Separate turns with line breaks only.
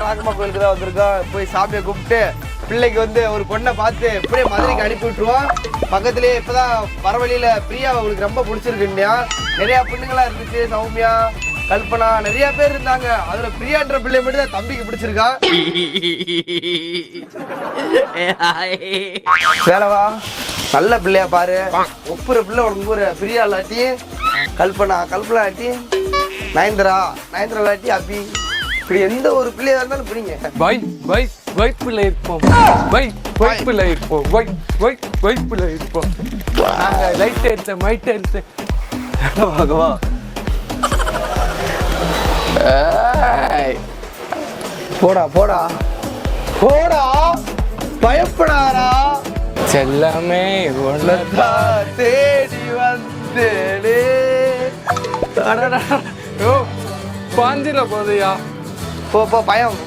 ராகமா கோயிலுக்கு தான் வந்திருக்கோம். போய் சாமியை கும்பிட்டு பிள்ளைக்கு வந்து ஒரு பொண்ணை பார்த்து இப்படியே மதுரைக்கு அனுப்பி விட்டுருவோம். பக்கத்துலேயே இப்போதான் வர வழியில பிரியா அவங்களுக்கு ரொம்ப பிடிச்சிருக்கு. நிறைய பொண்ணுங்களா இருந்துச்சு, சௌமியா, கல்பனா, நிறைய பேர் இருந்தாங்க. அதுல பிரியான்ற பிள்ளை மட்டும் தான் தம்பிக்கு பிடிச்சிருக்கா. வேலவா நல்ல பிள்ளையா பாரு. ஒப்புற பிள்ளை உனக்கு பிரியா இல்லாட்டி கல்பனா, கல்பனா இல்லாட்டி நயன்தரா, நயன்தரா இல்லாட்டி அபி, இப்படி எந்த ஒரு பிள்ளையா இருந்தாலும் பிடிங்க.
வைப்புல இருப்போம், வைப்புல இருப்போம், வைப்புல இருப்போம். நாங்க லைட் எடுத்த மைட் எடுத்து
பகவா போடா போடா போடா, பயப்படாரா
செல்லமே
உன்னதான் தேடி வந்தேனே.
பாஞ்சில போதையா
போ போ, பயம்